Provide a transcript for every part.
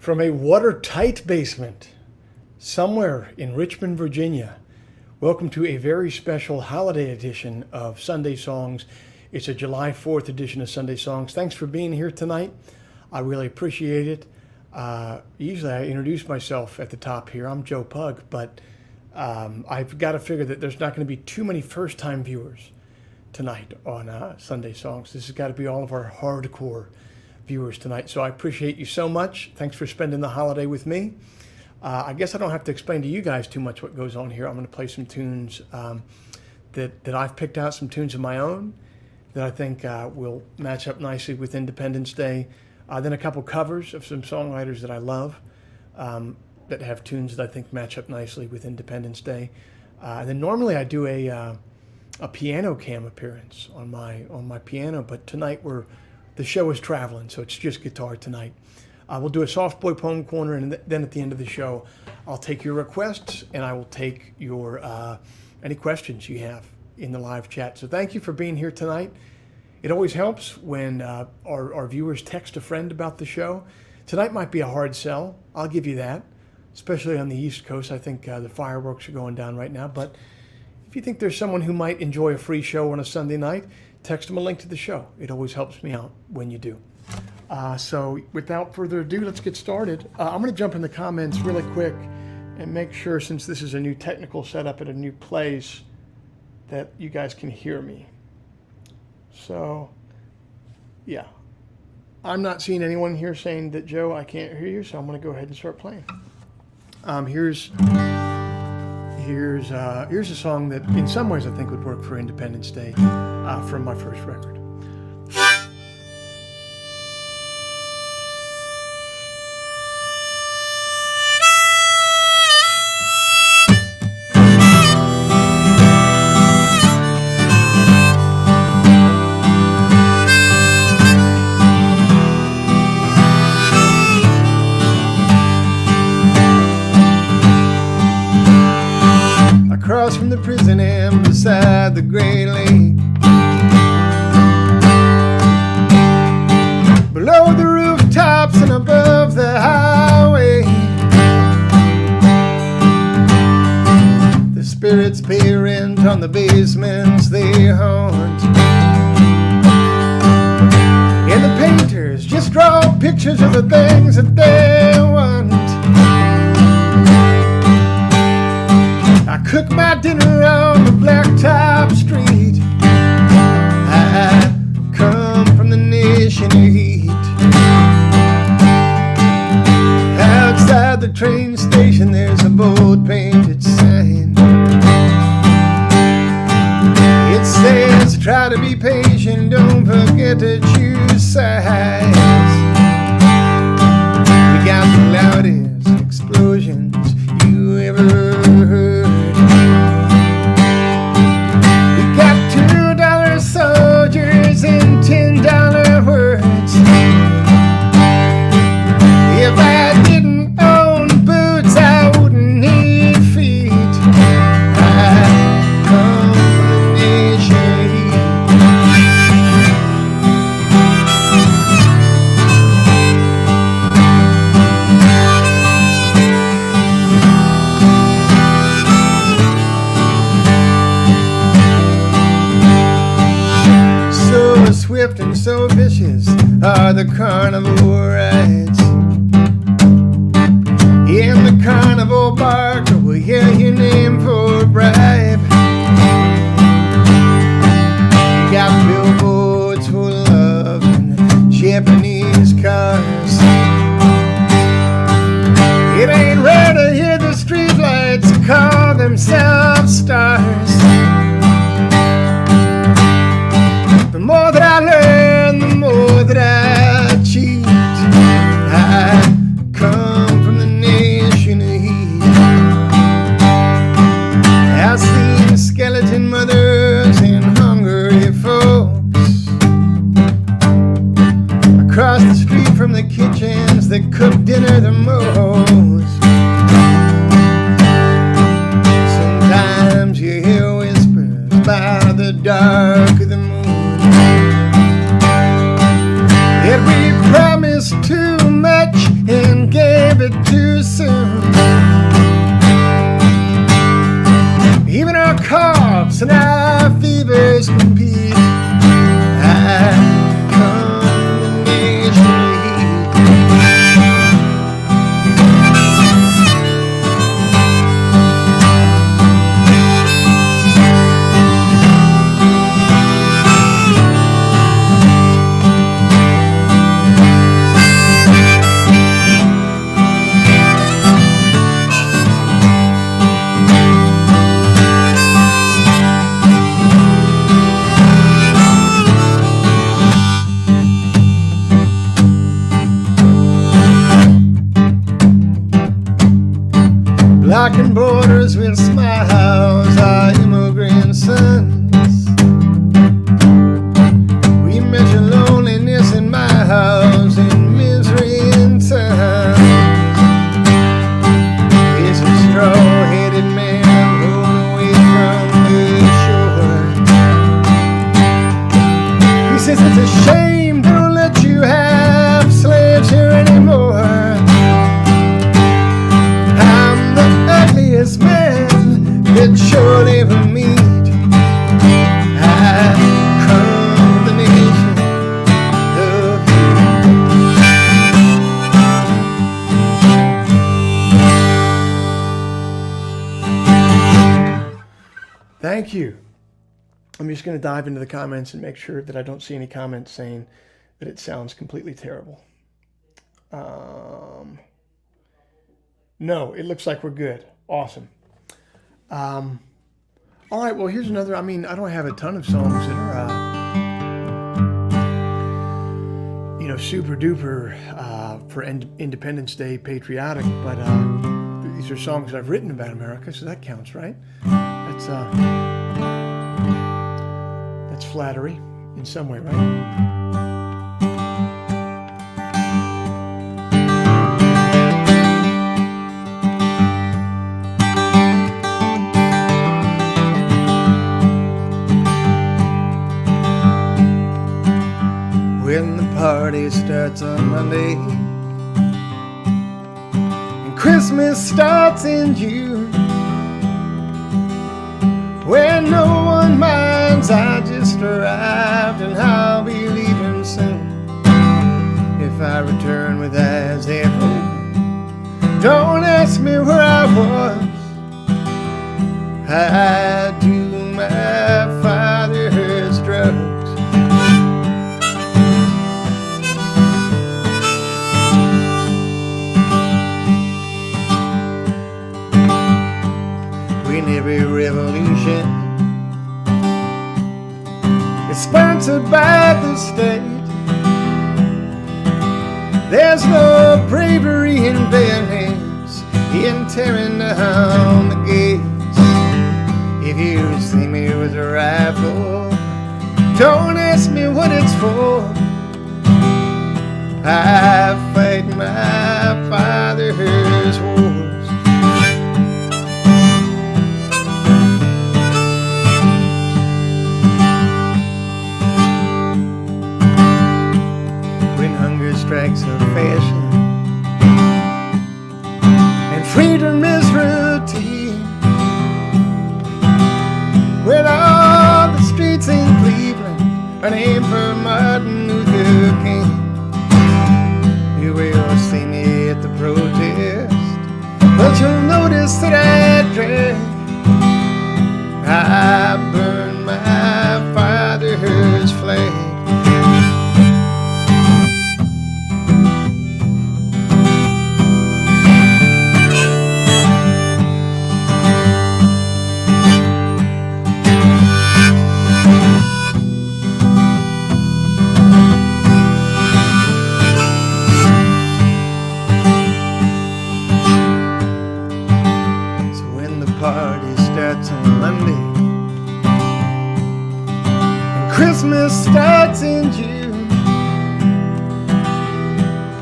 From a watertight basement somewhere in Richmond, Virginia, welcome to a very special holiday edition of Sunday Songs. It's a July 4th edition of Sunday Songs. Thanks for being here tonight. I really appreciate it. Usually I introduce myself at the top here. I'm Joe Pug, but I've got to figure that there's not going to be too many first-time viewers tonight on Sunday Songs. This has got to be all of our hardcore viewers tonight. So I appreciate you so much. Thanks for spending the holiday with me. I guess I don't have to explain to you guys too much what goes on here. I'm going to play some tunes that I've picked out, some tunes of my own that I think will match up nicely with Independence Day. Then a couple covers of some songwriters that I love that have tunes that I think match up nicely with Independence Day. And then normally I do a piano cam appearance on my piano, but tonight the show is traveling, so it's just guitar tonight. We'll do a Soft Boy Poem Corner, and then at the end of the show, I'll take your requests, and I will take your any questions you have in the live chat. So thank you for being here tonight. It always helps when our viewers text a friend about the show. Tonight might be a hard sell. I'll give you that, especially on the East Coast. I think the fireworks are going down right now, but if you think there's someone who might enjoy a free show on a Sunday night, text them a link to the show. It always helps me out when you do. So without further ado, let's get started. I'm going to jump in the comments really quick and make sure, since this is a new technical setup at a new place, that you guys can hear me. So, yeah. I'm not seeing anyone here saying that, Joe, I can't hear you, so I'm going to go ahead and start playing. Here's a song that in some ways I think would work for Independence Day from my first record. Across from the prison and beside the Great Lake, below the rooftops and above the highway, the spirits pay rent on the basements they haunt, and the painters just draw pictures of the things that they want. I cook my dinner on the blacktop street. I come from the nation of heat. Outside the train station there's a bold painted sign. It says, try to be patient, don't forget to choose sides. We got the loudest explosions you ever heard. Soldiers and $10 words. If I didn't own boots, I wouldn't need feet. I come from the nation. Swift and so vicious are the carnival rides. In the carnival barker will hear your name for a bribe. You got billboards full of Japanese cars. It ain't rare to hear the streetlights call themselves stars. The more that I learn, the more that I cheat. I come from the nation of heat. I've seen skeleton mothers and hungry folks across the street from the kitchens that cook dinner the most. Sometimes you hear whispers by the dark of the moon. That we promised too much and gave coughs and high fevers compete. High combination blocking borders with smiles, our immigrant sons. We measure loneliness in miles and misery in tons. Here's a straw-headed man rolled away from the shore. He says it's a shame they don't let you have slaves here anymore. Man that you'll ever meet. High combination of you. Thank you. I'm just going to dive into the comments and make sure that I don't see any comments saying that it sounds completely terrible. No, it looks like we're good. Awesome. All right, well, here's another. I mean, I don't have a ton of songs that are, super duper for Independence Day patriotic, but these are songs that I've written about America, so that counts, right? That's flattery in some way, right? When the party starts on Monday and Christmas starts in June, when no one minds I just arrived and I'll be leaving soon. If I return with eyes half open, don't ask me where I was. I do my father's drugs. Every revolution is sponsored by the state. There's no bravery in bare hands in tearing down the gates. If you see me with a rifle, don't ask me what it's for. I fight my father's wars. Strikes of fashion and freedom is routine. When all the streets in Cleveland are named for Martin Luther King, you will see me at the protest, but you'll notice that I drag. I burn my father's flag. Christmas starts in June,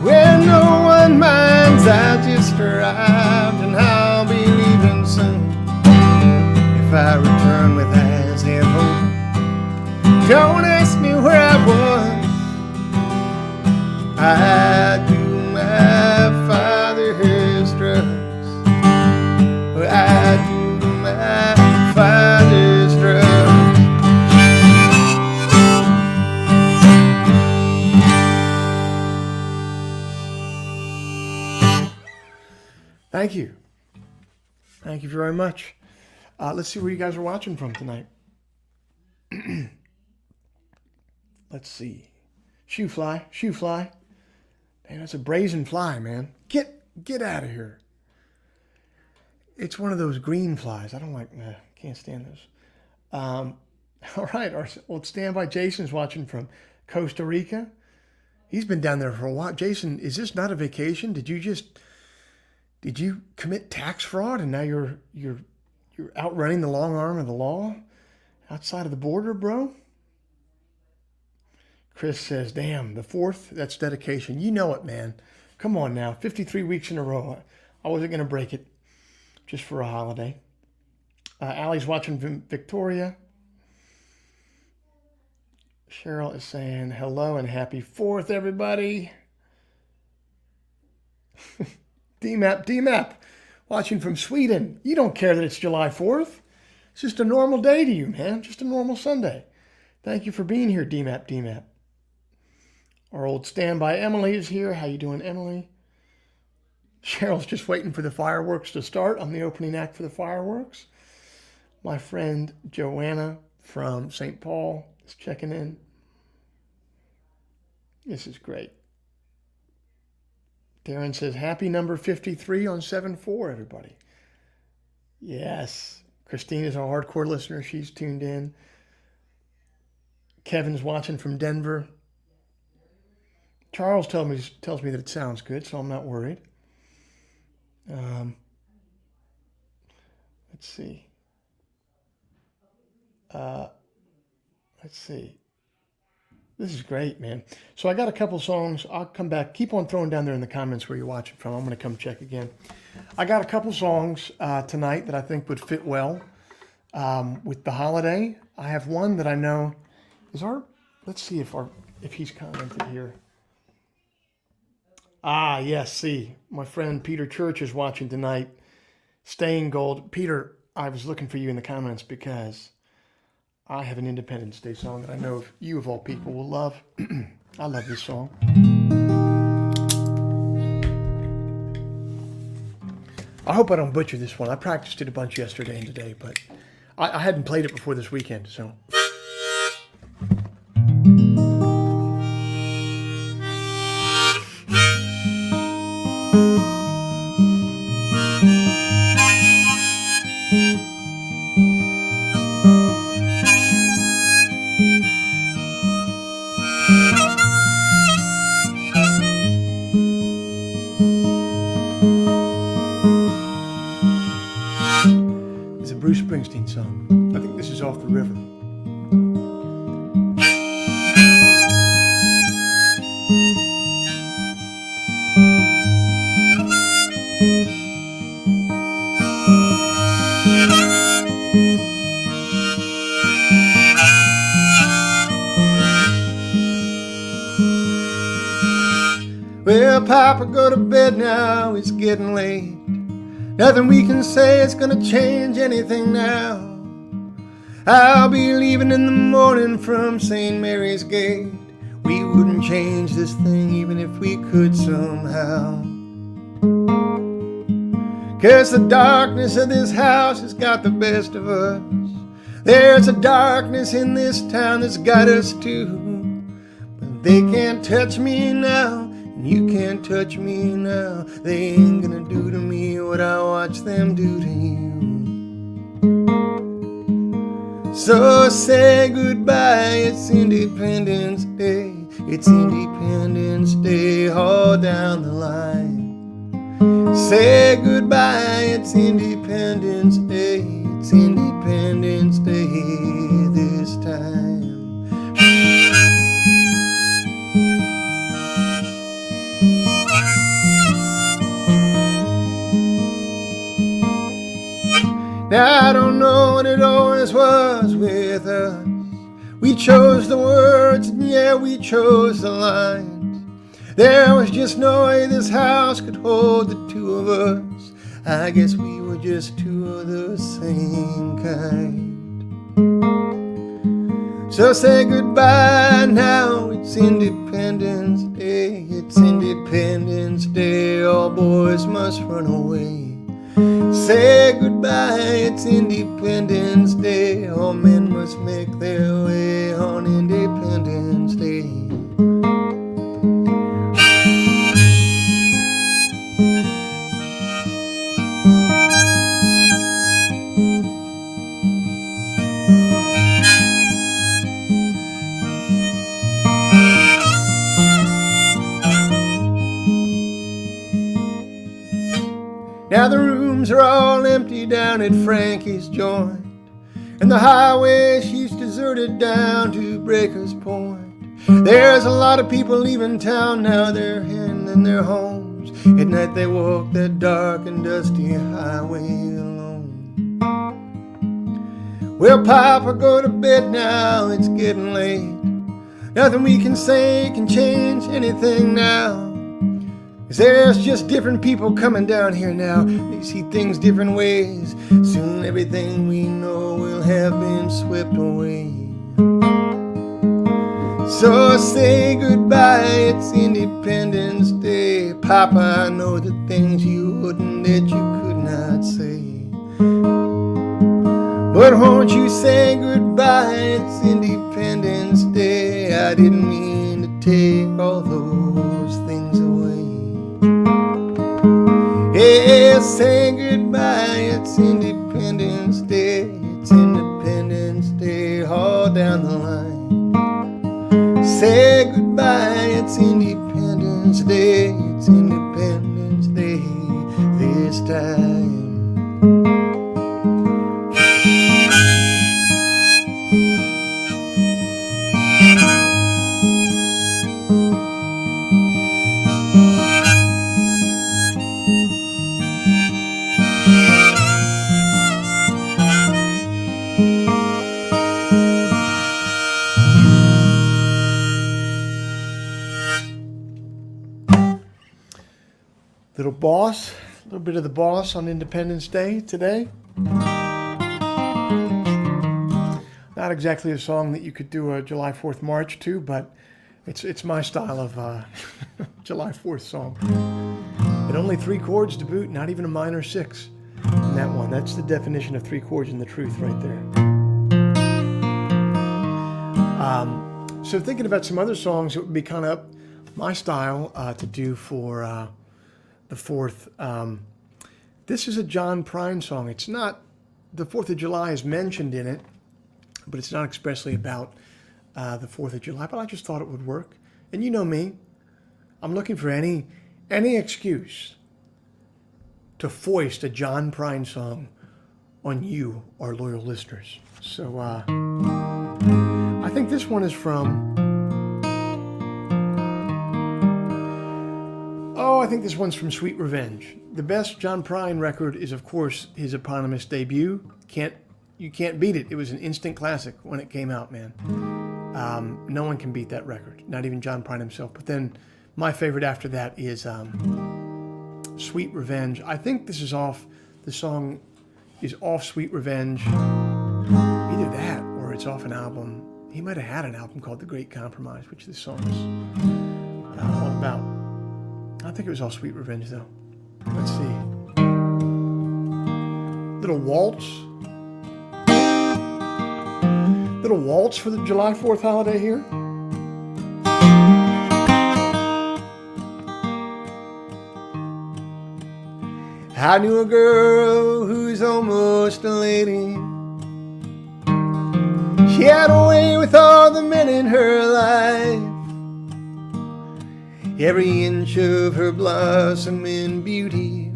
where no one minds I just arrived and I'll be leaving soon. If I return with eyes half open, don't ask me where I was. I do my father's drugs. I do my father's Thank you. Thank you very much. Let's see where you guys are watching from tonight. Let's see. Shoe fly. Man, that's a brazen fly, man. Get out of here. It's one of those green flies. I don't like, can't stand those. All right, our old standby Jason's watching from Costa Rica. He's been down there for a while. Jason, is this not a vacation? Did you commit tax fraud and now you're outrunning the long arm of the law outside of the border, bro? Chris says, damn, the 4th, that's dedication. You know it, man. Come on now, 53 weeks in a row. I wasn't going to break it just for a holiday. Allie's watching from Victoria. Cheryl is saying hello and happy 4th, everybody. DMAP, watching from Sweden. You don't care that it's July 4th. It's just a normal day to you, man. Just a normal Sunday. Thank you for being here, DMAP. Our old standby Emily is here. How you doing, Emily? Cheryl's just waiting for the fireworks to start. I'm the opening act for the fireworks. My friend Joanna from St. Paul is checking in. This is great. Darren says, happy number 53 on 7/4, everybody. Yes. Christine is a hardcore listener. She's tuned in. Kevin's watching from Denver. Charles tells me that it sounds good, so I'm not worried. Let's see. This is great, man. So I got a couple songs. I'll come back. Keep on throwing down there in the comments where you're watching from. I'm going to come check again. I got a couple songs tonight that I think would fit well with the holiday. I have one that I know is let's see if he's commented here. Yes, see, my friend Peter Church is watching tonight. Staying Gold. Peter, I was looking for you in the comments because I have an Independence Day song that I know you of all people will love. I love this song. I hope I don't butcher this one. I practiced it a bunch yesterday and today, but I hadn't played it before this weekend, so... Bruce Springsteen song. I think this is Off the River. Well, Papa, go to bed now, it's getting late. Nothing we can say is gonna change anything now. I'll be leaving in the morning from St. Mary's Gate. We wouldn't change this thing even if we could somehow. 'Cause the darkness of this house has got the best of us. There's a darkness in this town that's got us too. But they can't touch me now. You can't touch me now. They ain't gonna do to me what I watch them do to you. So say goodbye, it's Independence Day. It's Independence Day all down the line. Say goodbye, it's Independence Day. It's Independence Day this time. Now I don't know what it always was with us. We chose the words, and yeah, we chose the lines. There was just no way this house could hold the two of us. I guess we were just two of the same kind. So say goodbye now, it's Independence Day. It's Independence Day, all boys must run away. Say goodbye, it's Independence Day. All men must make their way on Independence Day. Now the rooms are all empty down at Frankie's joint, and the highway she's deserted down to Breakers Point. There's a lot of people leaving town now, they're in their homes. At night they walk that dark and dusty highway alone. Well, Papa, go to bed now, it's getting late. Nothing we can say can change anything now. 'Cause there's just different people coming down here now. They see things different ways. Soon everything we know will have been swept away. So say goodbye, it's Independence Day. Papa, I know the things you wouldn't, that you could not say. But won't you say goodbye, it's Independence Day. I didn't mean to take all those things away. Yeah, say goodbye, it's Independence Day. It's Independence Day all down the line. Say goodbye, it's Independence Day. It's Independence Day this time. Little Boss, a little bit of the Boss on Independence Day today. Not exactly a song that you could do a July 4th march to, but it's my style of July 4th song. And only 3 chords to boot, not even a minor 6 in that one. That's the definition of 3 chords in the truth right there. So thinking about some other songs that would be kind of my style to do for the 4th. This is a John Prine song. It's not, the 4th of July is mentioned in it, but it's not expressly about the 4th of July, but I just thought it would work. And you know me, I'm looking for any excuse to foist a John Prine song on you, our loyal listeners. So I think this one is from, I think this one's from Sweet Revenge. The best John Prine record is, of course, his eponymous debut. You can't beat it. It was an instant classic when it came out, man. No one can beat that record, not even John Prine himself. But then my favorite after that is Sweet Revenge. I think this is off, the song is off Sweet Revenge. Either that or it's off an album. He might have had an album called The Great Compromise, which this song is all about. I think it was all Sweet Revenge, though. Let's see. Little waltz. Little waltz for the July 4th holiday here. I knew a girl who's almost a lady. She had a way with all the men in her life. Every inch of her blossoming beauty.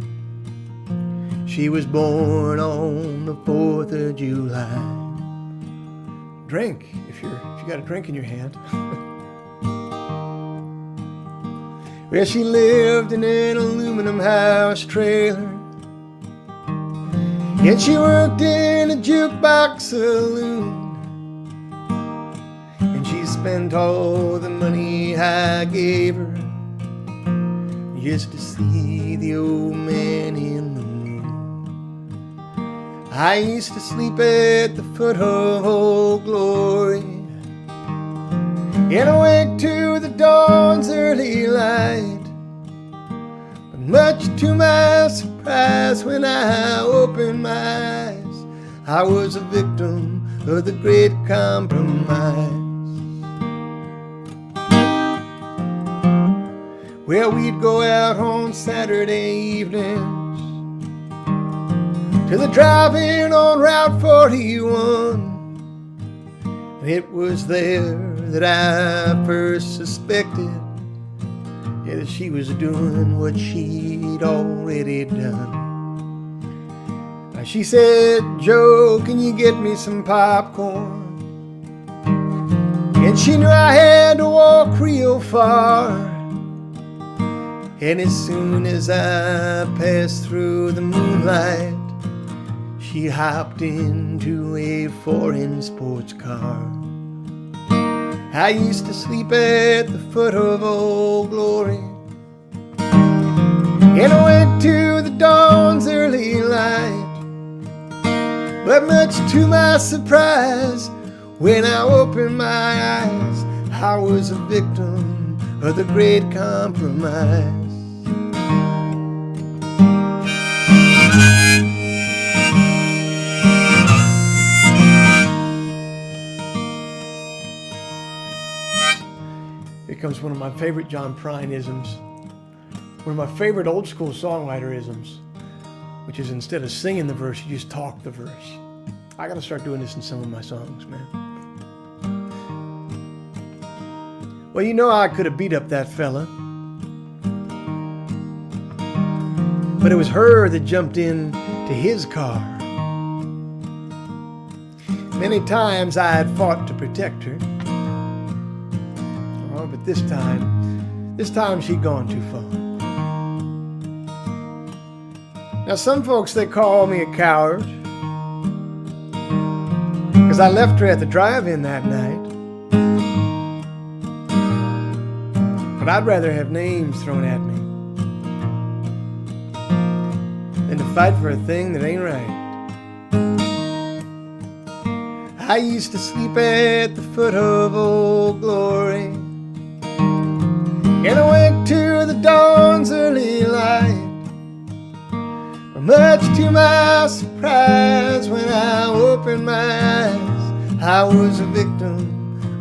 She was born on the 4th of July. Drink, if you got a drink in your hand. Well, she lived in an aluminum house trailer, and she worked in a jukebox saloon. And she spent all the money I gave her just to see the old man in the moon. I used to sleep at the foot of Old Glory and awake to the dawn's early light. But Much to my surprise, when I opened my eyes, I was a victim of the great compromise. Well, we'd go out on Saturday evenings to the drive-in on Route 41. And it was there that I first suspected, yeah, that she was doing what she'd already done. Now she said, "Joe, can you get me some popcorn?" And she knew I had to walk real far. And as soon as I passed through the moonlight, she hopped into a foreign sports car. I used to sleep at the foot of Old Glory, and I went to the dawn's early light. But much to my surprise, when I opened my eyes, I was a victim of the great compromise. Here comes one of my favorite John Prine-isms, one of my favorite old school songwriter-isms, which is instead of singing the verse, you just talk the verse. I gotta start doing this in some of my songs, man. Well, you know I could have beat up that fella, but it was her that jumped in to his car. Many times I had fought to protect her. Oh, but this time she'd gone too far. Now some folks, they call me a coward, 'cause I left her at the drive-in that night. But I'd rather have names thrown at me than to fight for a thing that ain't right. I used to sleep at the foot of Old Glory, and I went to the dawn's early light. But much to my surprise, when I opened my eyes, I was a victim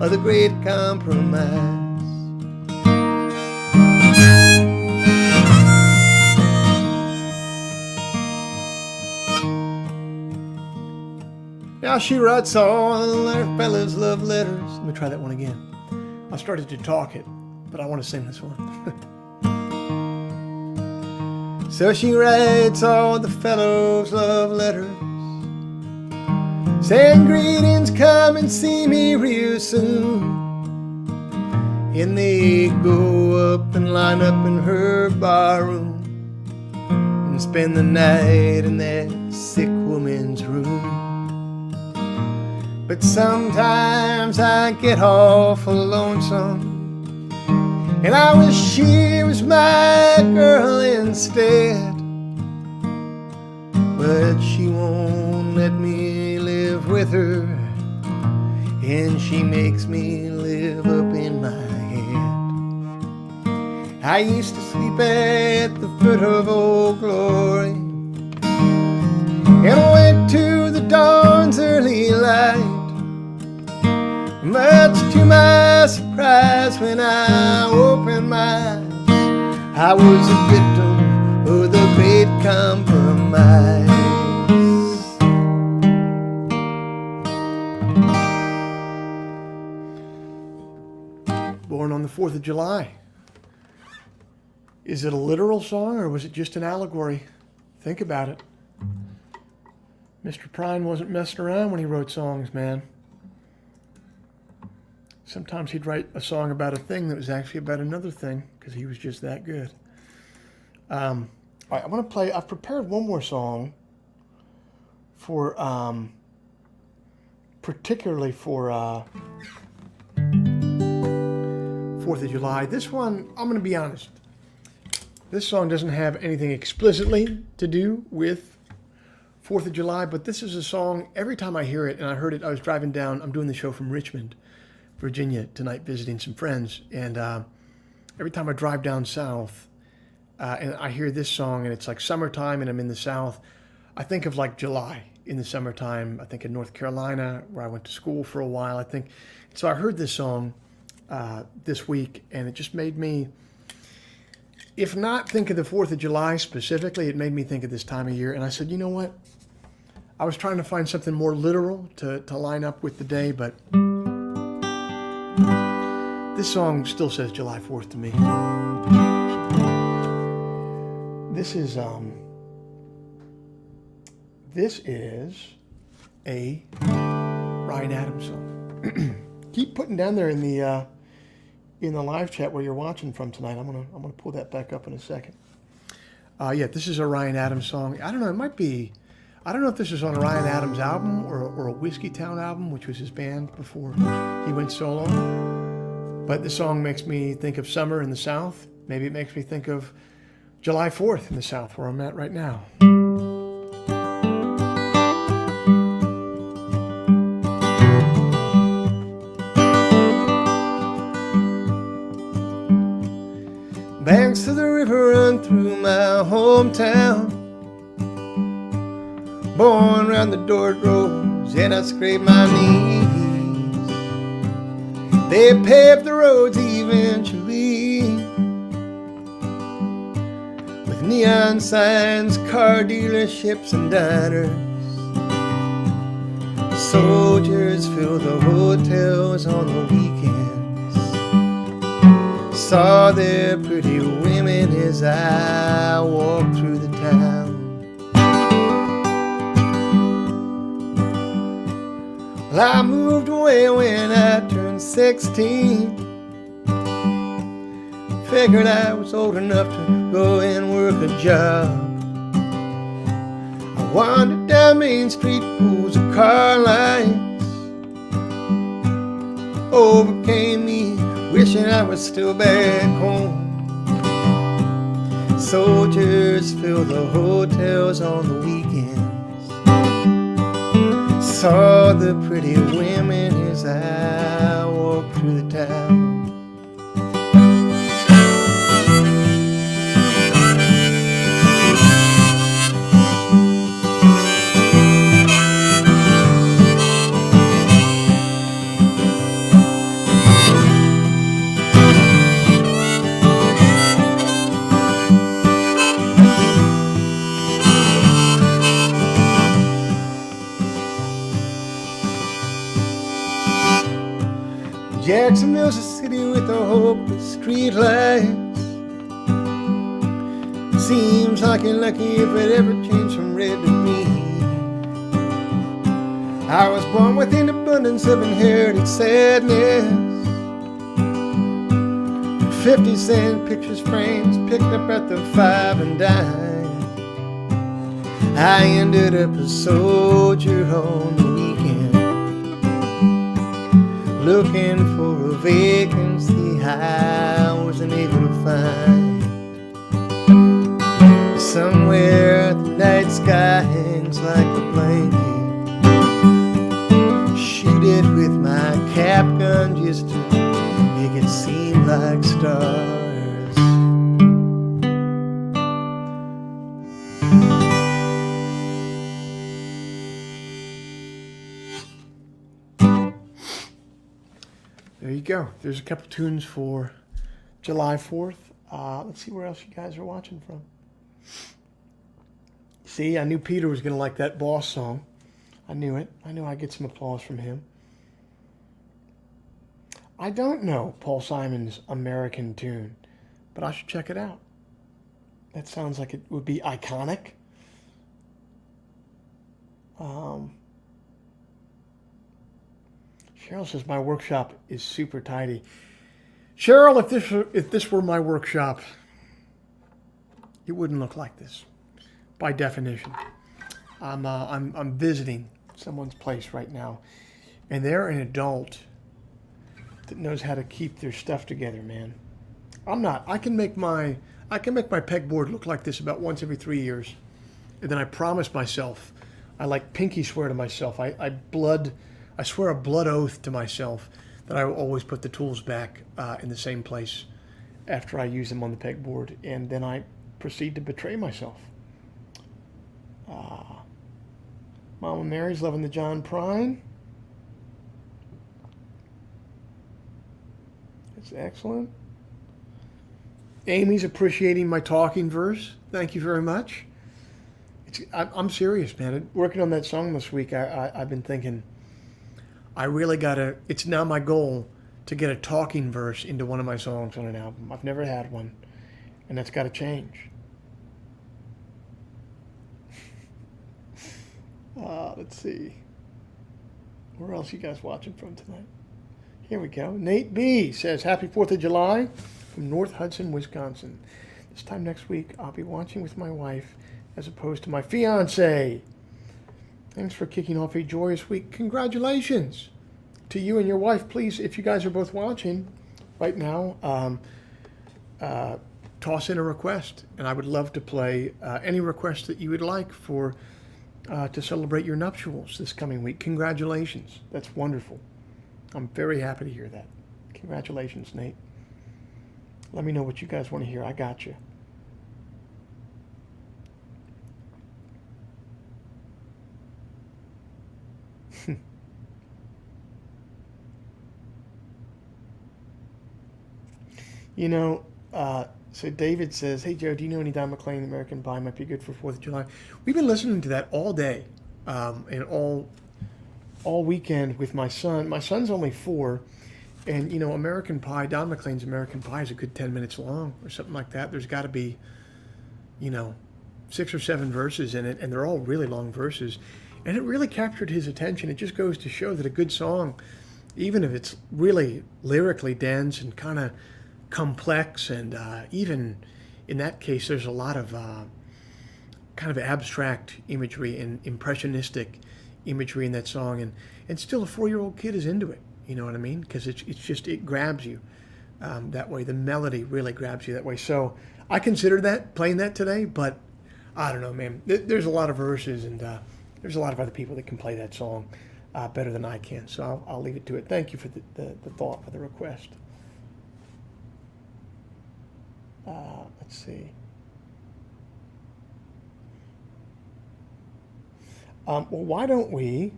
of the great compromise. Now she writes all her fellas love letters. Let me try that one again. I started to talk it, but I want to sing this one. So she writes all the fellows love letters, saying greetings, come and see me real soon. And they go up and line up in her barroom and spend the night in that sick woman's room. But sometimes I get awful lonesome, and I wish she was my girl instead. But she won't let me live with her, and she makes me live up in my head. I used to sleep at the foot of Old Glory, and I went to the dawn's early light. Much to my surprise, when I opened my eyes, I was a victim of the great compromise. Born on the 4th of July. Is it a literal song, or was it just an allegory? Think about it. Mr. Prine wasn't messing around when he wrote songs, man. Sometimes he'd write a song about a thing that was actually about another thing, because he was just that good. All right, I'm going to play, I've prepared one more song for, particularly for 4th of July. This one, I'm going to be honest, this song doesn't have anything explicitly to do with 4th of July, but this is a song, every time I hear it, and I heard it, I was driving down, I'm doing the show from Richmond, Virginia tonight, visiting some friends, and every time I drive down south, and I hear this song, and it's like summertime, and I'm in the South, I think of like July in the summertime. I think in North Carolina, where I went to school for a while. I think so. I heard this song this week, and it just made me, if not think of the 4th of July specifically, it made me think of this time of year. And I said, you know what? I was trying to find something more literal to line up with the day, but this song still says July 4th to me. This is a Ryan Adams song. Keep putting down there in the live chat where you're watching from tonight. I'm gonna pull that back up in a second. Yeah, this is a Ryan Adams song. I don't know. It might be. I don't know if this is on a Ryan Adams album or a Whiskey Town album, which was his band before he went solo. But the song makes me think of summer in the South. Maybe it makes me think of July 4th in the South, where I'm at right now. Banks of the river run through my hometown. Born round the dirt roads, and I scrape my knees. They paved the roads eventually with neon signs, car dealerships, and diners. Soldiers fill the hotels on the weekends. Saw their pretty women as I walked through the town. Well, I moved away when I turned 16. Figured I was old enough to go and work a job. I wandered down Main Street, pools of car lights overcame me, wishing I was still back home. Soldiers fill the hotels on the weekends. Saw the pretty women as I walked through the town. Jacksonville's a city with a hopeless streetlights. Seems like you're lucky if it ever changed from red to green. I was born with an abundance of inherited sadness. 50-cent pictures frames picked up at the 5 and dime. I ended up a soldier on the weekend, looking for a vacancy I wasn't able to find. Somewhere the night sky hangs like a blanket. Shoot it with my cap gun just to make it seem like stars. There you go. There's a couple tunes for July 4th. Let's see where else you guys are watching from. See, I knew Peter was going to like that Boss song. I knew it. I knew I'd get some applause from him. I don't know Paul Simon's American tune, but I should check it out. That sounds like it would be iconic. Cheryl says my workshop is super tidy. Cheryl, if this were my workshop, it wouldn't look like this, by definition. I'm visiting someone's place right now, and they're an adult that knows how to keep their stuff together, man. I'm not. I can make my pegboard look like this about once every 3 years, and then I promise myself, I like pinky swear to myself. I swear a blood oath to myself that I will always put the tools back in the same place after I use them on the pegboard, and then I proceed to betray myself. Mama Mary's loving the John Prine. It's excellent. Amy's appreciating my talking verse. Thank you very much. I'm serious, man. Working on that song this week, I've been thinking, I really gotta, it's now my goal to get a talking verse into one of my songs on an album. I've never had one, and that's gotta change. Let's see. Where else you guys watching from tonight? Here we go. Nate B says, Happy 4th of July from North Hudson, Wisconsin. This time next week, I'll be watching with my wife as opposed to my fiance. Thanks for kicking off a joyous week. Congratulations to you and your wife. Please, if you guys are both watching right now, toss in a request, and I would love to play any request that you would like for to celebrate your nuptials this coming week. Congratulations. That's wonderful. I'm very happy to hear that. Congratulations, Nate. Let me know what you guys want to hear. I got you. You know, so David says, hey, Joe, do you know any Don McLean American Pie might be good for 4th of July? We've been listening to that all day and all weekend with my son. My son's only 4, and, you know, American Pie, Don McLean's American Pie is a good 10 minutes long or something like that. There's got to be, you know, 6 or 7 verses in it, and they're all really long verses. And it really captured his attention. It just goes to show that a good song, even if it's really lyrically dense and kind of complex, and even in that case, there's a lot of kind of abstract imagery and impressionistic imagery in that song, and still a 4-year-old kid is into it. You know what I mean? Because it's just, it grabs you that way. The melody really grabs you that way. So I considered that, playing that today, but I don't know, man. There's a lot of verses, and there's a lot of other people that can play that song better than I can. So I'll leave it to it. Thank you for the thought, for the request. Let's see. Well, why don't we?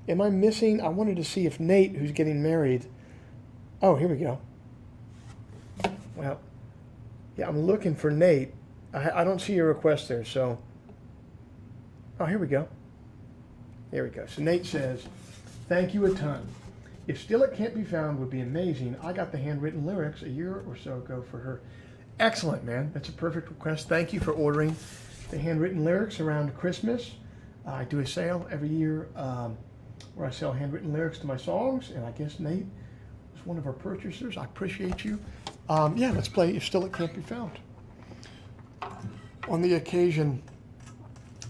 Am I missing? I wanted to see if Nate, who's getting married. Oh, here we go. Well, yeah, I'm looking for Nate. I don't see your request there, so. Oh, here we go. There we go. So Nate says, thank you a ton. If Still It Can't Be Found would be amazing. I got the handwritten lyrics a year or so ago for her. Excellent, man. That's a perfect request. Thank you for ordering the handwritten lyrics around Christmas. I do a sale every year where I sell handwritten lyrics to my songs, and I guess Nate was one of our purchasers. I appreciate you. Yeah, let's play If Still It Can't Be Found. On the occasion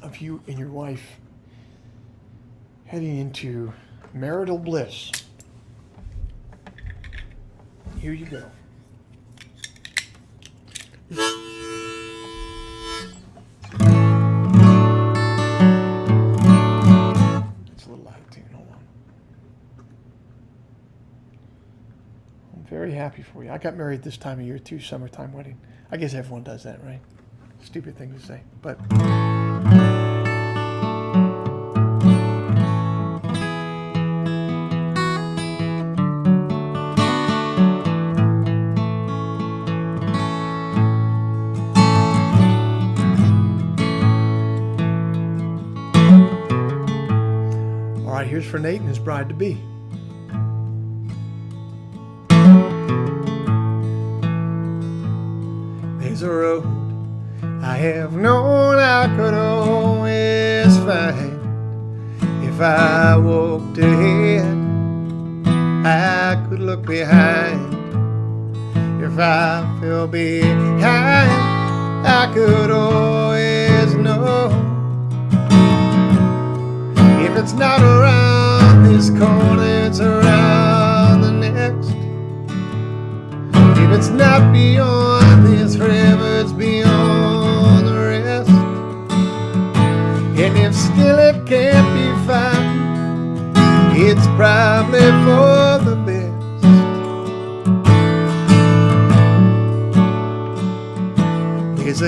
of you and your wife heading into marital bliss. Here you go. It's a little out of tune. Hold on. I'm very happy for you. I got married this time of year too, summertime wedding. I guess everyone does that, right? Stupid thing to say, but. Here's for Nate and his bride-to-be. There's a road I have known I could always find. If I walked ahead, I could look behind. If I fell behind, I could always know. If it's not around this corner, it's around the next. If it's not beyond this river, it's beyond the rest. And if still it can't be found, it's probably for the best.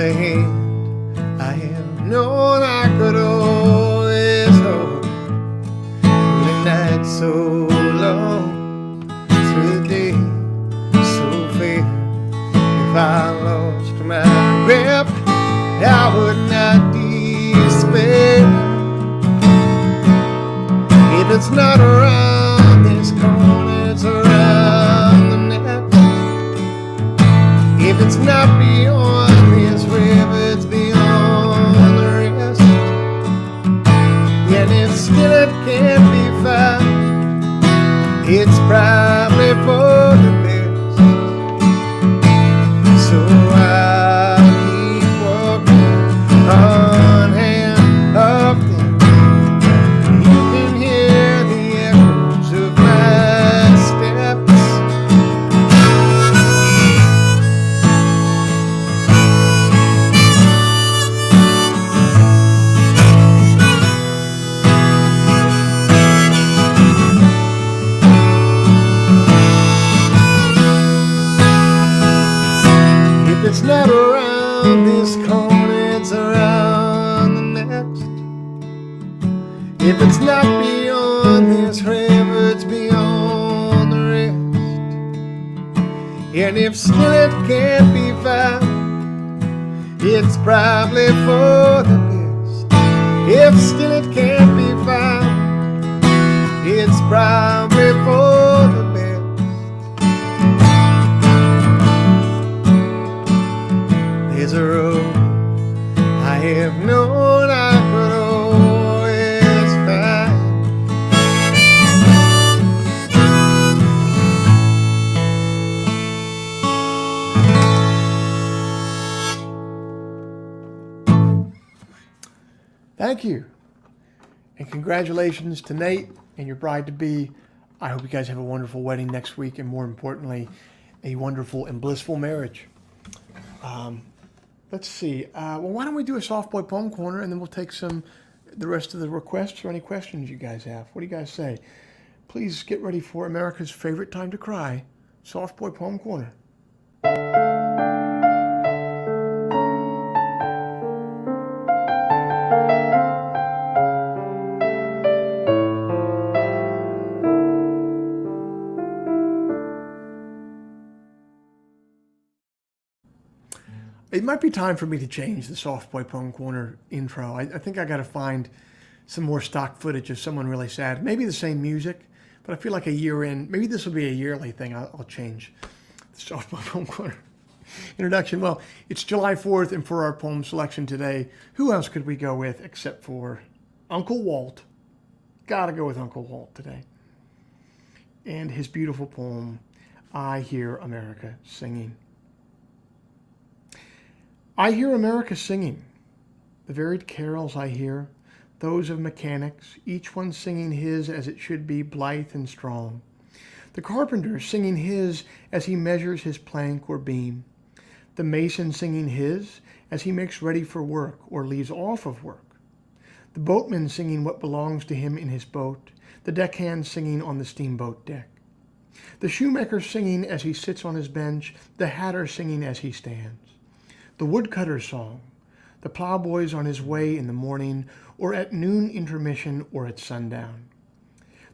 the hand I have known I could always hold. Through the night so long, through the day so fair. If I lost my grip, I would not despair. If it's not around this corner, it's around the next. If it's not beyond this river, it's beyond the rest. And if still it can't be found, it's probably for the best. So I'll keep walking on and up there. You can hear the echoes of my steps. If it's not around this corner, it's around the next. If it's not beyond this river, it's beyond the rest. And if still it can't be found, it's probably for the best. If still it can't be found, it's probably for the best. There's a road I have known I could always find. Thank you. And congratulations to Nate and your bride-to-be. I hope you guys have a wonderful wedding next week, and more importantly, a wonderful and blissful marriage. Let's see. Well, why don't we do a Soft Boy Poem Corner, and then we'll take the rest of the requests or any questions you guys have. What do you guys say? Please get ready for America's favorite time to cry, Soft Boy Poem Corner. It might be time for me to change the Soft Boy Poem Corner intro. I think I got to find some more stock footage of someone really sad. Maybe the same music, but I feel like a year in, maybe this will be a yearly thing. I'll change the Soft Boy Poem Corner introduction. Well, it's July 4th, and for our poem selection today, who else could we go with except for Uncle Walt? Gotta go with Uncle Walt today. And his beautiful poem, I Hear America Singing. I hear America singing, the varied carols I hear, those of mechanics, each one singing his as it should be, blithe and strong. The carpenter singing his as he measures his plank or beam. The mason singing his as he makes ready for work or leaves off of work. The boatman singing what belongs to him in his boat, the deckhand singing on the steamboat deck. The shoemaker singing as he sits on his bench, the hatter singing as he stands. The woodcutter's song, the plowboy's on his way in the morning, or at noon intermission, or at sundown.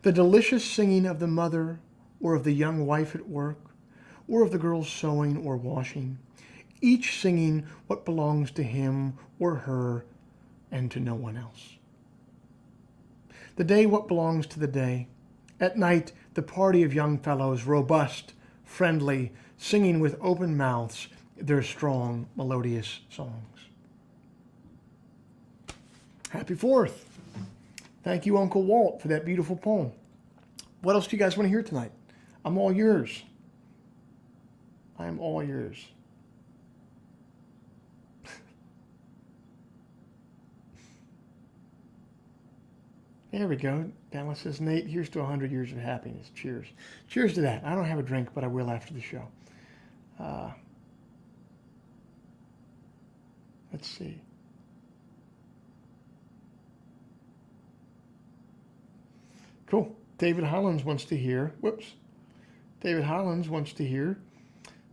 The delicious singing of the mother, or of the young wife at work, or of the girls sewing or washing, each singing what belongs to him or her and to no one else. The day what belongs to the day. At night, the party of young fellows, robust, friendly, singing with open mouths, their strong, melodious songs. Happy 4th. Thank you, Uncle Walt, for that beautiful poem. What else do you guys want to hear tonight? I'm all yours. I am all yours. There we go. Dallas says, Nate, here's to 100 years of happiness. Cheers. Cheers to that. I don't have a drink, but I will after the show. Let's see. Cool. David Hollins wants to hear, David Hollins wants to hear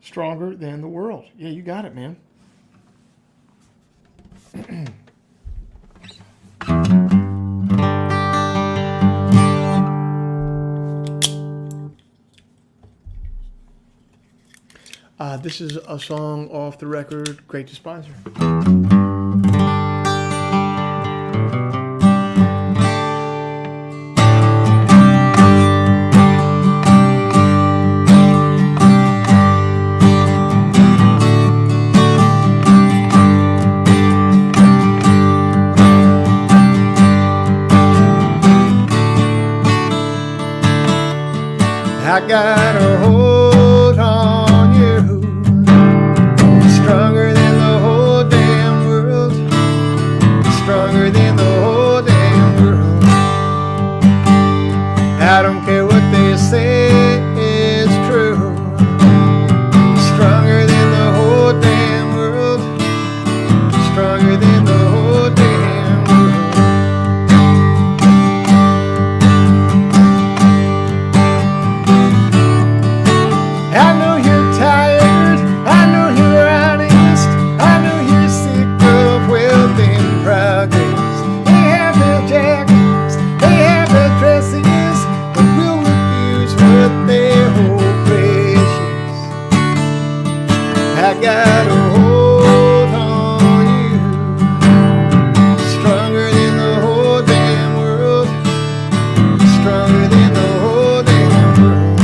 Stronger Than the World. Yeah, you got it, man. This is a song off the record, Great Despiser. I got a hold on you, stronger than the whole damn world, stronger than the whole damn world. I don't care what they say is true, stronger than the whole damn world, stronger than the whole damn world. I know you're tired, I know you're honest, I know you're sick of wealth and progress. They have their jackets, they have their dresses, but we'll refuse what they hold precious. I got a hold on you, stronger than the whole damn world, stronger than the whole damn world.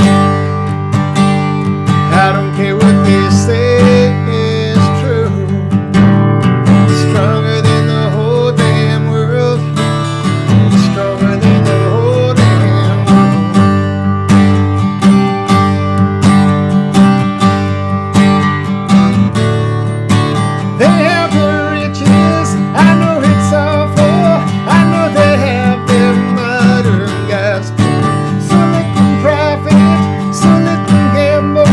I don't care what they say is true, stronger than the whole damn world, stronger than the whole damn world. They have their riches, I know it's awful, I know they have their modern gospel. So let them profit, so let them gamble.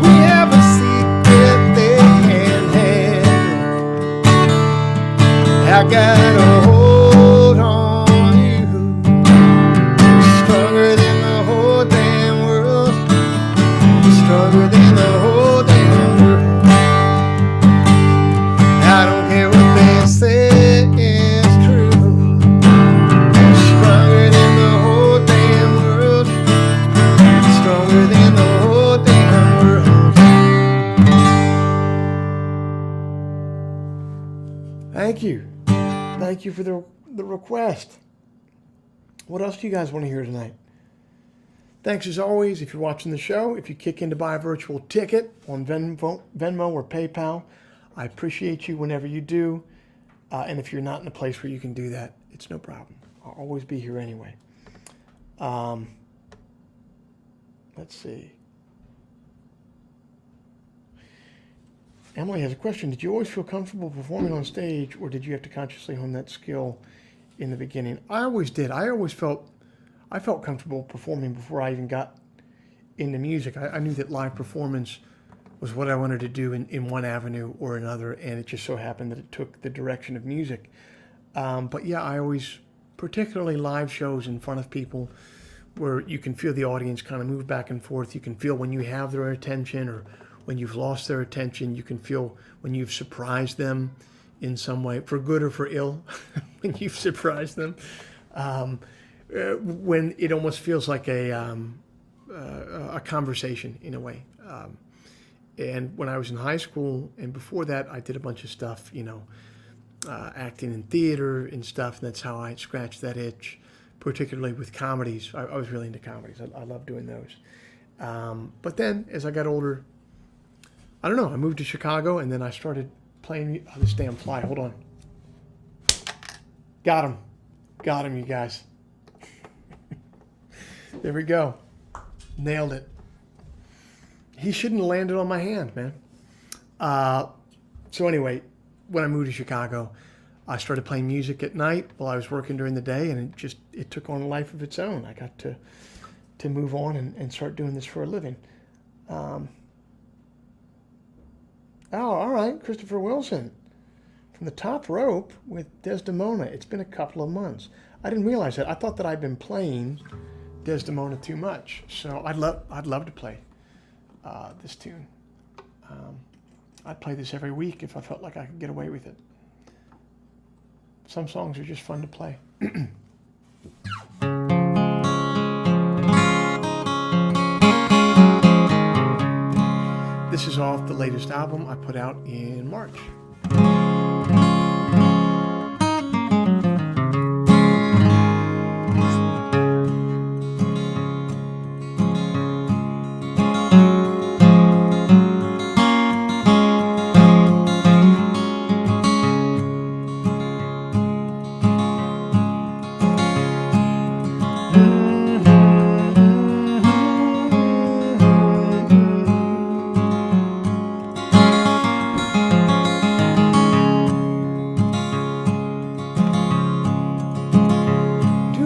We have a secret they can't handle. I got a hold on you, stronger than the whole damn world, stronger than the whole damn world. I don't care what they say is true, stronger than the whole damn world, stronger than the whole damn world. Thank you. Thank you for the request. What else do you guys want to hear tonight? Thanks as always. If you're watching the show, if you kick in to buy a virtual ticket on Venmo or PayPal, I appreciate you whenever you do. And if you're not in a place where you can do that, it's no problem. I'll always be here anyway. Let's see. Emily has a question. Did you always feel comfortable performing on stage, or did you have to consciously hone that skill in the beginning? I always did. I felt comfortable performing before I even got into music. I knew that live performance was what I wanted to do in one avenue or another, and it just so happened that it took the direction of music. But yeah, I always, particularly live shows in front of people where you can feel the audience kind of move back and forth. You can feel when you have their attention or when you've lost their attention. You can feel when you've surprised them in some way, for good or for ill, when you've surprised them. When it almost feels like a conversation in a way. And when I was in high school and before that, I did a bunch of stuff, acting in theater and stuff. And that's how I scratched that itch, particularly with comedies. I was really into comedies. I love doing those. But then as I got older, I don't know, I moved to Chicago and then I started playing. Oh, this damn fly, hold on. Got him, you guys. There we go. Nailed it. He shouldn't have landed on my hand, man. So anyway, when I moved to Chicago, I started playing music at night while I was working during the day, and it took on a life of its own. I got to move on and start doing this for a living. All right, Christopher Wilson. From the Top Rope with Desdemona. It's been a couple of months. I didn't realize that. I thought that I'd been playing Desdemona too much. So I'd love to play this tune. I'd play this every week if I felt like I could get away with it. Some songs are just fun to play. This is off the latest album I put out in March.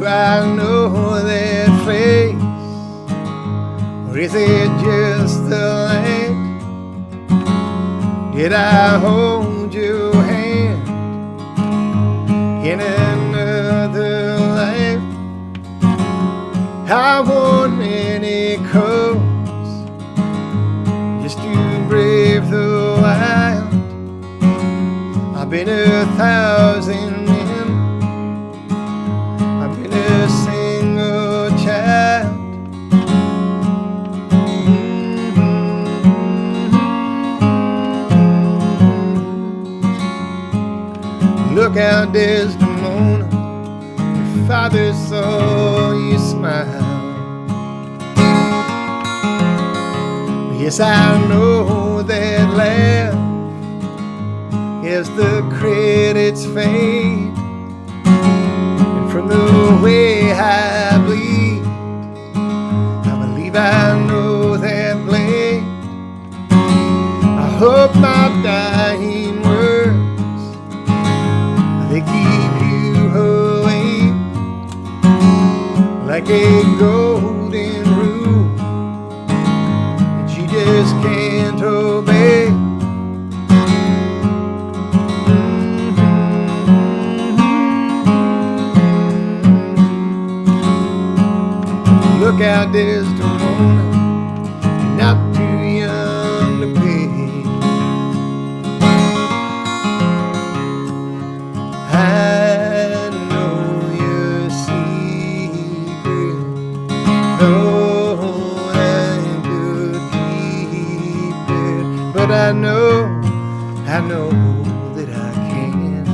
I know that face, or is it just the light? Did I hold your hand in another life? I worn many coats just to brave the wild. I've been 1,000 men, a single child. Look out, Desdemona, your father saw you smile. Yes, I know that laugh as the credits fade. From the way I bleed, I believe I know that blade. I hope my dying words, they keep you awake like a golden rule that you just can't obey. Look out, Desdemona, you're not too young to pay. I know your secret, though I could keep it, but I know that I can't.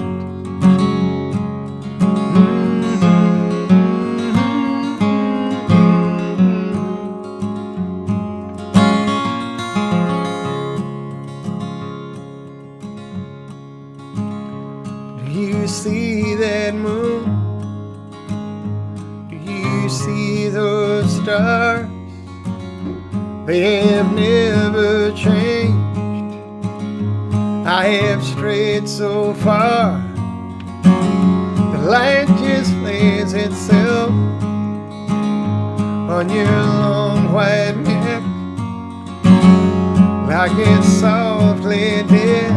Do you see that moon? Do you see those stars? They have never changed. I have strayed so far, the light just lays itself on your long white neck like it's softly dead.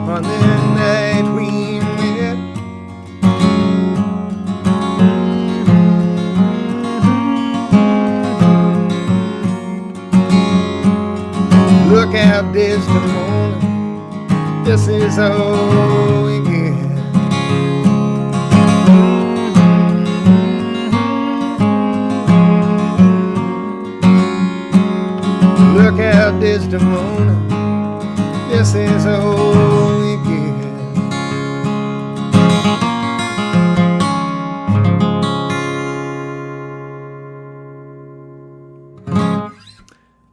On the night we met, look out, Desdemona, this is all we get. Look out, Desdemona, this is all we get.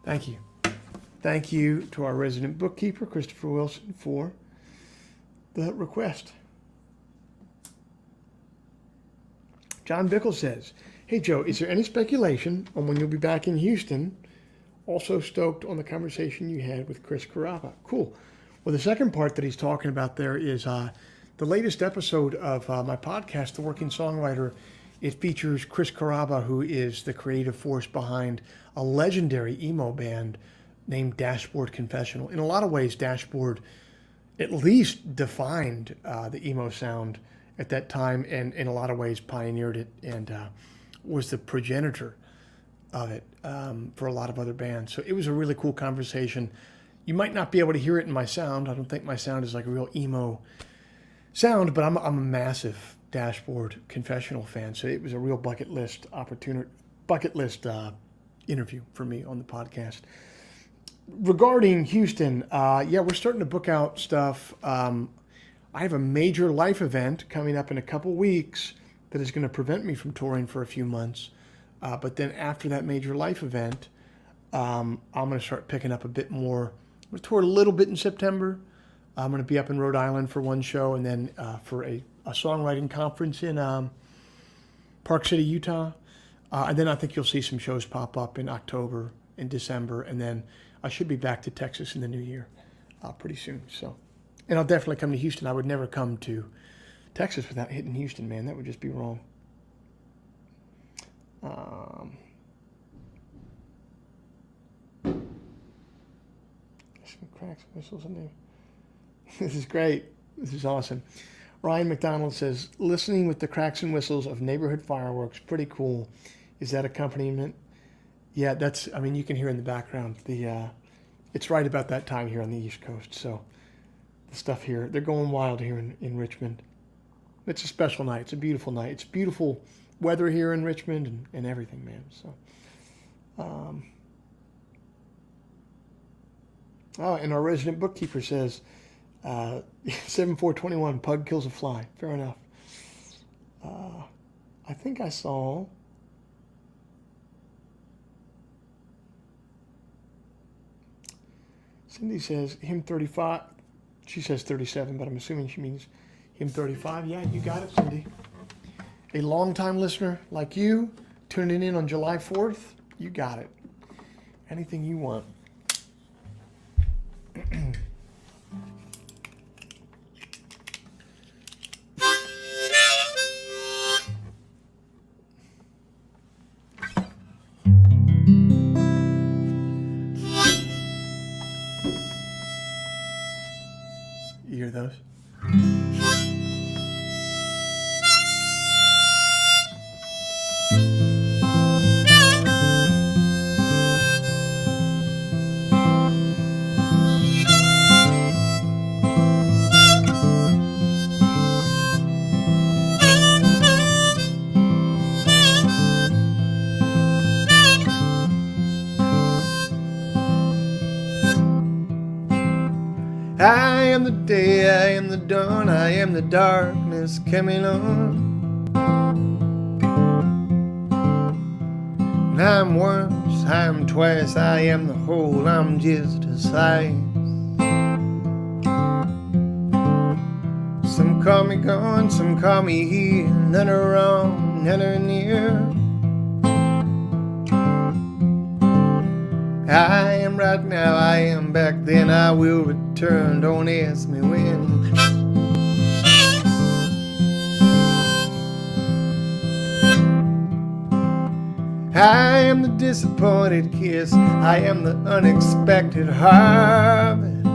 Thank you. Thank you to our resident bookkeeper, Christopher Wilson, for the request. John Bickle says, hey, Joe, is there any speculation on when you'll be back in Houston? Also stoked on the conversation you had with Chris Carrabba. Cool. Well, the second part that he's talking about there is the latest episode of my podcast, The Working Songwriter. It features Chris Carrabba, who is the creative force behind a legendary emo band named Dashboard Confessional. In a lot of ways, Dashboard at least defined the emo sound at that time, and in a lot of ways pioneered it and was the progenitor of it for a lot of other bands. So it was a really cool conversation. You might not be able to hear it in my sound. I don't think my sound is like a real emo sound, but I'm a massive Dashboard confessional fan, so it was a real bucket list interview for me on the podcast. Regarding Houston, yeah, we're starting to book out stuff. I have a major life event coming up in a couple weeks that is going to prevent me from touring for a few months. But then after that major life event, I'm going to start picking up a bit more. I'm going to tour a little bit in September. I'm going to be up in Rhode Island for one show, and then for a songwriting conference in Park City, Utah. And then I think you'll see some shows pop up in October and December, and then I should be back to Texas in the new year pretty soon. So, and I'll definitely come to Houston. I would never come to Texas without hitting Houston, man. That would just be wrong. Some cracks, whistles in there. This is great. This is awesome. Ryan McDonald says, listening with the cracks and whistles of neighborhood fireworks, pretty cool. Is that accompaniment? Yeah, that's, I mean, you can hear in the background. It's right about that time here on the East Coast. So the stuff here, they're going wild here in Richmond. It's a special night. It's a beautiful night. It's beautiful weather here in Richmond and everything, man. So, and our resident bookkeeper says, 7421, pug kills a fly. Fair enough. I think I saw... Cindy says, him 35. She says 37, but I'm assuming she means him 35. Yeah, you got it, Cindy. A longtime listener like you, tuning in on July 4th, you got it. Anything you want. You hear those? I am the day, I am the dawn, I am the darkness coming on. And I'm once, I am twice, I am the whole, I'm just a size. Some call me gone, some call me here, none are wrong, none are near. I am right now, I am back then, I will return, don't ask me when. I am the disappointed kiss, I am the unexpected harvest.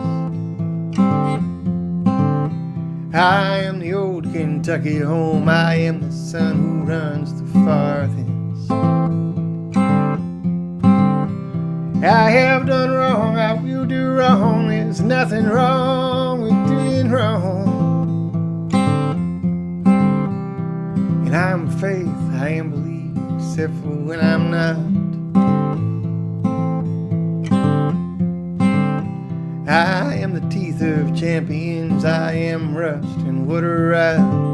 I am the old Kentucky home, I am the son who runs the farthest. I have done wrong, I will do wrong. There's nothing wrong with doing wrong. And I am faith, I am belief, except for when I'm not. I am the teeth of champions, I am rust and water rot.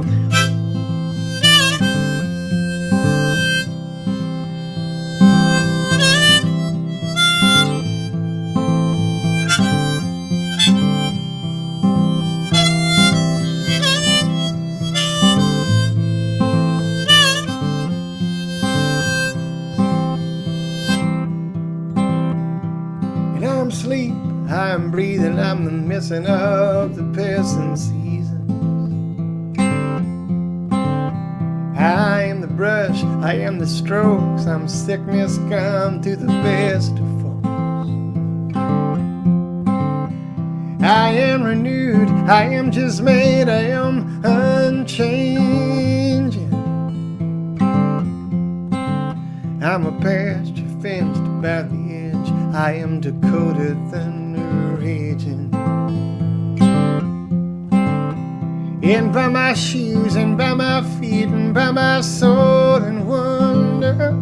I'm sleep, I'm breathing, I'm the missing of the passing seasons. I am the brush, I am the strokes, I'm sickness come to the best of folks. I am renewed, I am just made, I am unchanging. I'm a pasture fenced about the edge, I am Dakota thunder raging. and by my shoes and by my feet and by my soul and wonder.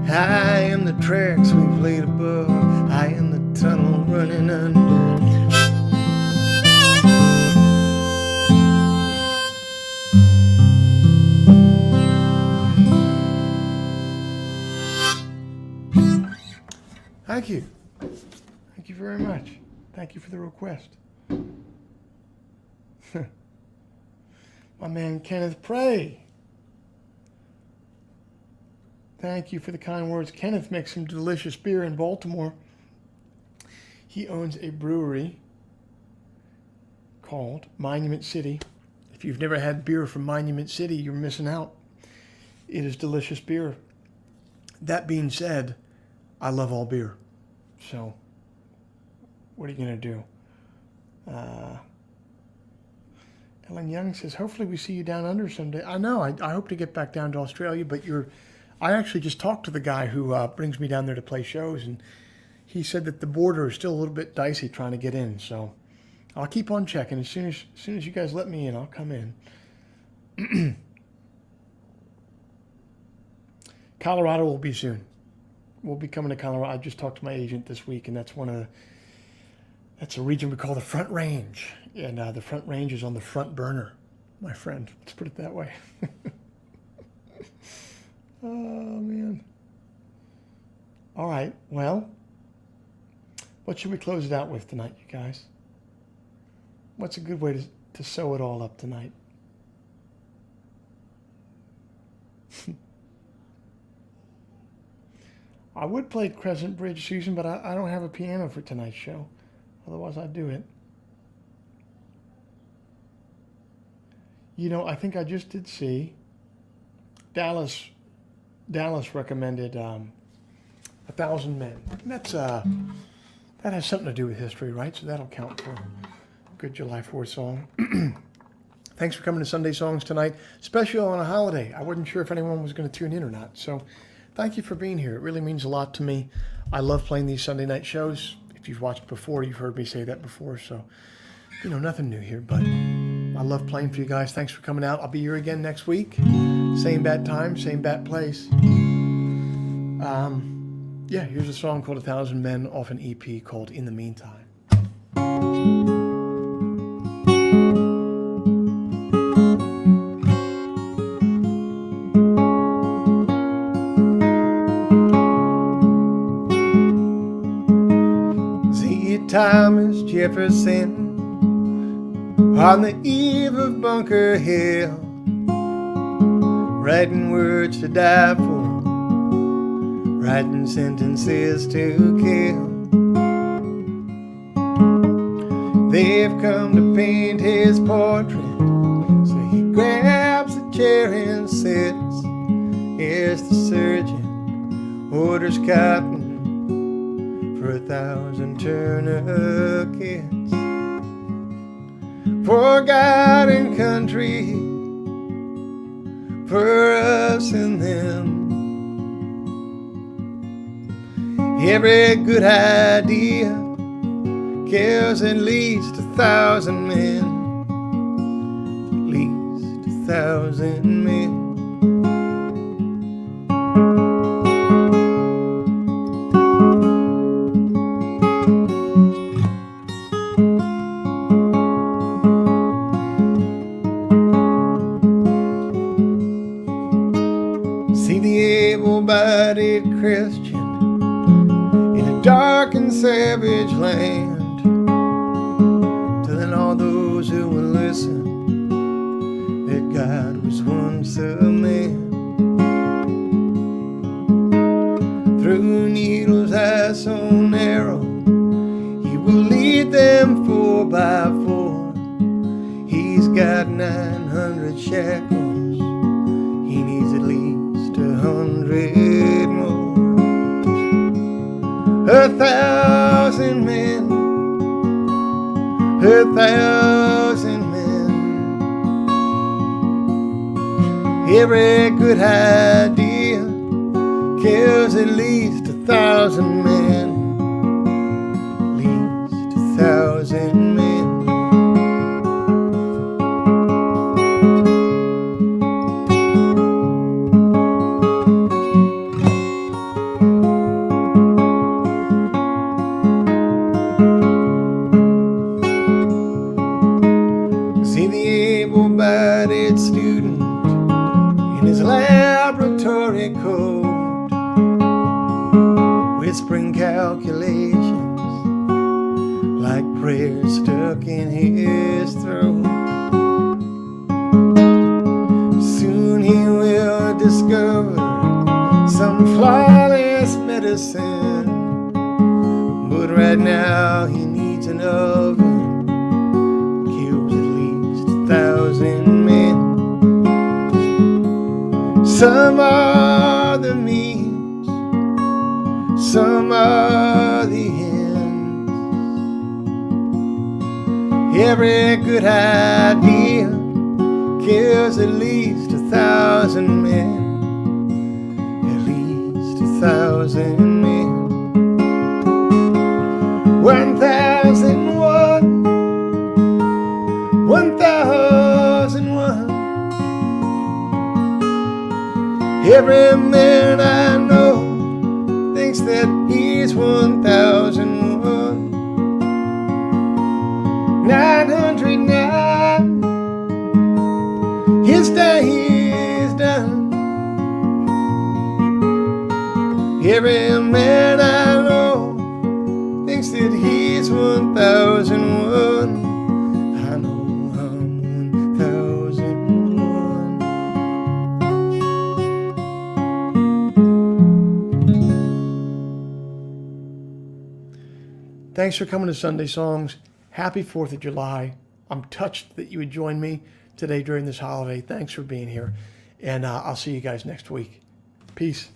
I am the tracks we've laid above, I am the tunnel running under. Thank you. Thank you very much. Thank you for the request. My man Kenneth Prey. Thank you for the kind words. Kenneth makes some delicious beer in Baltimore. He owns a brewery called Monument City. If you've never had beer from Monument City, you're missing out. It is delicious beer. That being said, I love all beer. So, what are you going to do? Ellen Young says, hopefully we see you down under someday. I know. I hope to get back down to Australia, but I actually just talked to the guy who brings me down there to play shows, and he said that the border is still a little bit dicey trying to get in. So, I'll keep on checking. As soon as you guys let me in, I'll come in. Colorado will be soon. We'll be coming to Colorado. I just talked to my agent this week, and that's a region we call the Front Range. And the Front Range is on the front burner, my friend. Let's put it that way. Oh, man. All right. Well, what should we close it out with tonight, you guys? What's a good way to sew it all up tonight? I would play Crescent Bridge, Susan, but I don't have a piano for tonight's show. Otherwise, I'd do it. You know, I think I just did see Dallas recommended 1,000 Men. And that has something to do with history, right? So that'll count for a good July 4th song. Thanks for coming to Sunday Songs tonight, especially on a holiday. I wasn't sure if anyone was going to tune in or not. So thank you for being here. It really means a lot to me. I love playing these Sunday night shows. If you've watched before, you've heard me say that before. So, you know, nothing new here, but I love playing for you guys. Thanks for coming out. I'll be here again next week. Same bad time, same bad place. Yeah, here's a song called 1,000 Men off an EP called In the Meantime. Thomas Jefferson on the eve of Bunker Hill, writing words to die for, writing sentences to kill. They've come to paint his portrait, so he grabs a chair and sits. Here's the surgeon, orders cotton for 1,000 tourniquets, for God and country, for us and them. Every good idea kills at least 1,000 men, at least 1,000 men. Able-bodied Christian in a dark and savage land, telling all those who will listen that God was once a man. Through needles eyes so narrow, he will lead them 4 by 4. He's got 900 shackles, he needs at least 100 more. 1,000 men, 1,000 men. Every good idea kills at least 1,000 men, at least 1,000 men. studied student in his laboratory coat, whispering calculations like prayers stuck in his throat. Soon he will discover some flawless medicine, but right now he needs an oven, kills at least 1,000 men. Some are the means, some are the ends. Every good idea kills at least 1,000 men, at least 1,000 men. 1,001, 1,001. Every man I know thinks that he's 1,001. 909, his day is done. Every man I know thinks that he's 1,001. I know I'm 1,001. Thanks for coming to Sunday Songs. Happy 4th of July. I'm touched that you would join me today during this holiday. Thanks for being here. And I'll see you guys next week. Peace.